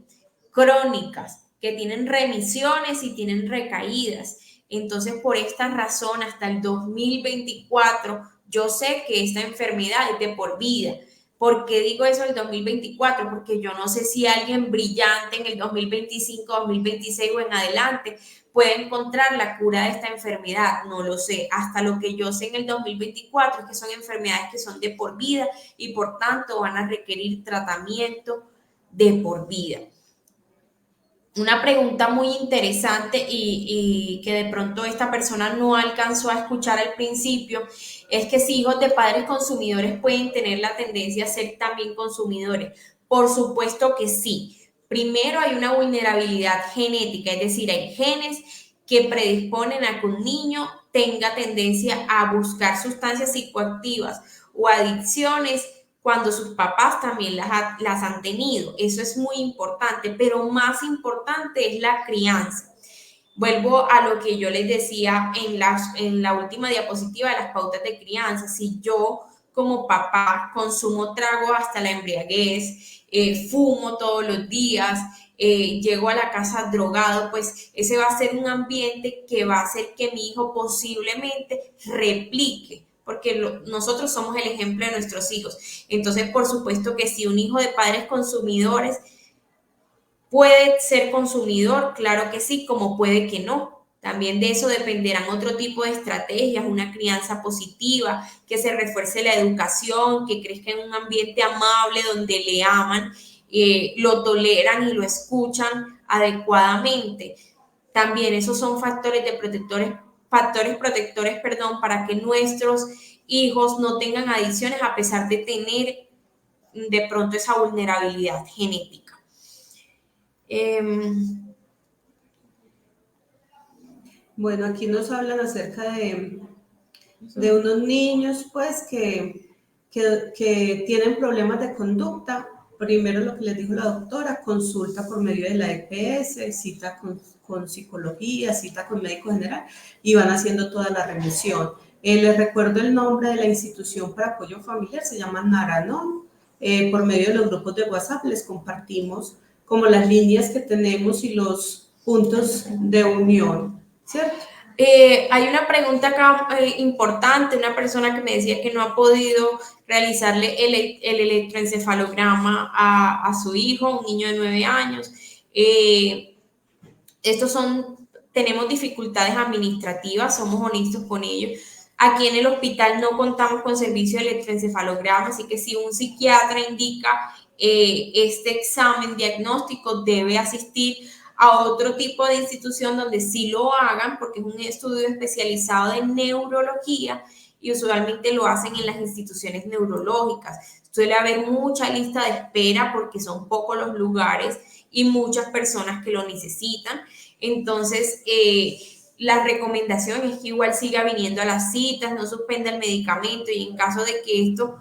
crónicas, que tienen remisiones y tienen recaídas. Entonces, por esta razón, hasta el 2024, yo sé que esta enfermedad es de por vida. ¿Por qué digo eso el 2024? Porque yo no sé si alguien brillante en el 2025, 2026 o en adelante puede encontrar la cura de esta enfermedad. No lo sé. Hasta lo que yo sé en el 2024 es que son enfermedades que son de por vida y por tanto van a requerir tratamiento de por vida. Una pregunta muy interesante y que de pronto esta persona no alcanzó a escuchar al principio es que si hijos de padres consumidores pueden tener la tendencia a ser también consumidores. Por supuesto que sí. Primero hay una vulnerabilidad genética, es decir, hay genes que predisponen a que un niño tenga tendencia a buscar sustancias psicoactivas o adicciones cuando sus papás también las han tenido. Eso es muy importante, pero más importante es la crianza. Vuelvo a lo que yo les decía en la última diapositiva de las pautas de crianza. Si yo como papá consumo trago hasta la embriaguez, fumo todos los días, llego a la casa drogado, pues ese va a ser un ambiente que va a hacer que mi hijo posiblemente replique, porque nosotros somos el ejemplo de nuestros hijos. Entonces, por supuesto que si un hijo de padres consumidores puede ser consumidor, claro que sí, como puede que no. También de eso dependerán otro tipo de estrategias, una crianza positiva, que se refuerce la educación, que crezca en un ambiente amable donde le aman, lo toleran y lo escuchan adecuadamente. También esos son factores protectores, para que nuestros hijos no tengan adicciones a pesar de tener de pronto esa vulnerabilidad genética. Bueno, aquí nos hablan acerca de unos niños pues que tienen problemas de conducta. Primero lo que les dijo la doctora, consulta por medio de la EPS, cita con psicología, cita con médico general y van haciendo toda la remisión. Les recuerdo el nombre de la institución para apoyo familiar, se llama Naranon. Por medio de los grupos de WhatsApp les compartimos como las líneas que tenemos y los puntos de unión, ¿cierto? Hay una pregunta acá importante, una persona que me decía que no ha podido realizarle el electroencefalograma a su hijo, un niño de 9 años. Tenemos dificultades administrativas, somos honestos con ellos. Aquí en el hospital no contamos con servicio de electroencefalograma, así que si un psiquiatra indica este examen diagnóstico, debe asistir a otro tipo de institución donde sí lo hagan, porque es un estudio especializado de neurología y usualmente lo hacen en las instituciones neurológicas. Suele haber mucha lista de espera porque son pocos los lugares y muchas personas que lo necesitan. Entonces, la recomendación es que igual siga viniendo a las citas, no suspenda el medicamento y en caso de que esto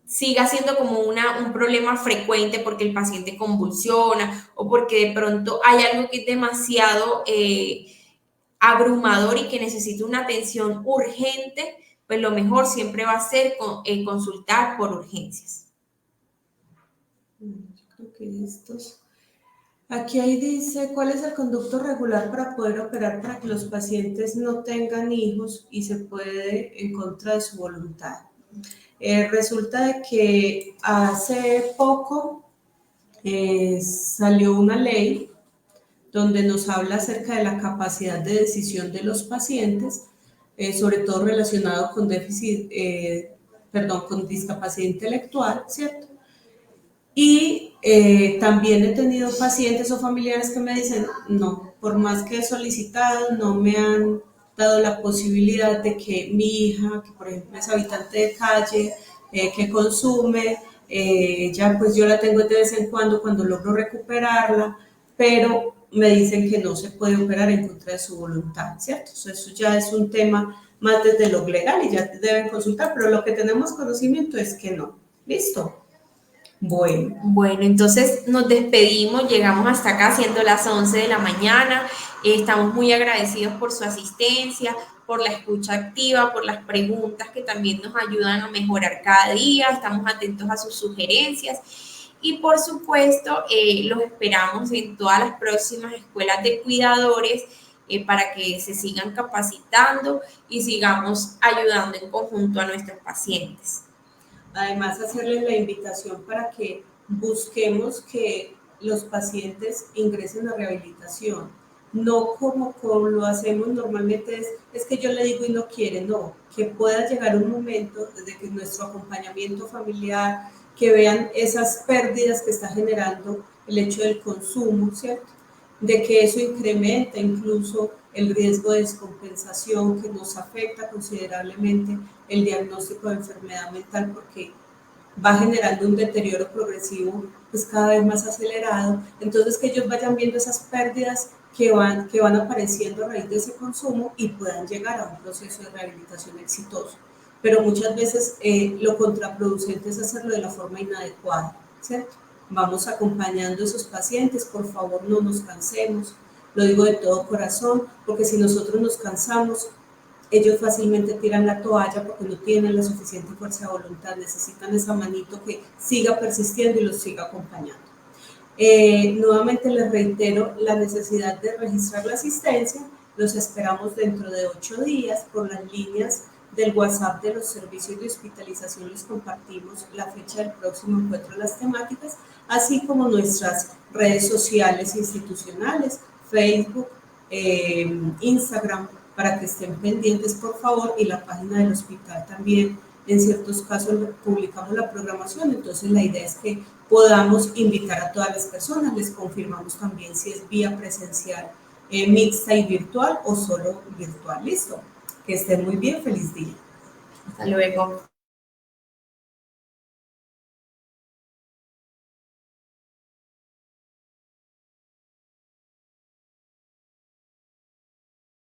siga siendo como un problema frecuente porque el paciente convulsiona o porque de pronto hay algo que es demasiado abrumador y que necesita una atención urgente, pues lo mejor siempre va a ser consultar por urgencias. Yo creo que estos... Aquí ahí dice, ¿cuál es el conducto regular para poder operar para que los pacientes no tengan hijos y se puede en contra de su voluntad? Resulta de que hace poco salió una ley donde nos habla acerca de la capacidad de decisión de los pacientes, sobre todo relacionado con con discapacidad intelectual, ¿cierto? Y también he tenido pacientes o familiares que me dicen, no, por más que he solicitado, no me han dado la posibilidad de que mi hija, que por ejemplo es habitante de calle, que consume, ya pues yo la tengo de vez en cuando logro recuperarla, pero me dicen que no se puede operar en contra de su voluntad, ¿cierto? Eso ya es un tema más desde lo legal y ya deben consultar, pero lo que tenemos conocimiento es que no. ¿Listo? Bueno, entonces nos despedimos, llegamos hasta acá siendo las 11 de la mañana. Estamos muy agradecidos por su asistencia, por la escucha activa, por las preguntas que también nos ayudan a mejorar cada día. Estamos atentos a sus sugerencias y por supuesto los esperamos en todas las próximas escuelas de cuidadores para que se sigan capacitando y sigamos ayudando en conjunto a nuestros pacientes. Además, hacerles la invitación para que busquemos que los pacientes ingresen a rehabilitación, no como lo hacemos normalmente, es que yo le digo y no quiere, no, que pueda llegar un momento desde que nuestro acompañamiento familiar, que vean esas pérdidas que está generando el hecho del consumo, ¿cierto? De que eso incrementa incluso el riesgo de descompensación que nos afecta considerablemente el diagnóstico de enfermedad mental porque va generando un deterioro progresivo pues cada vez más acelerado, entonces que ellos vayan viendo esas pérdidas que van apareciendo a raíz de ese consumo y puedan llegar a un proceso de rehabilitación exitoso. Pero muchas veces lo contraproducente es hacerlo de la forma inadecuada, ¿cierto? Vamos acompañando a esos pacientes, por favor no nos cansemos, lo digo de todo corazón, porque si nosotros nos cansamos, ellos fácilmente tiran la toalla porque no tienen la suficiente fuerza de voluntad, necesitan esa manito que siga persistiendo y los siga acompañando. Nuevamente les reitero la necesidad de registrar la asistencia, los esperamos dentro de 8 días por las líneas del WhatsApp de los servicios de hospitalización, les compartimos la fecha del próximo encuentro de las temáticas, así como nuestras redes sociales institucionales, Facebook, Instagram, para que estén pendientes por favor, y la página del hospital también, en ciertos casos publicamos la programación, entonces la idea es que podamos invitar a todas las personas, les confirmamos también si es vía presencial, mixta y virtual o solo virtual. Listo, que estén muy bien, feliz día. Hasta luego.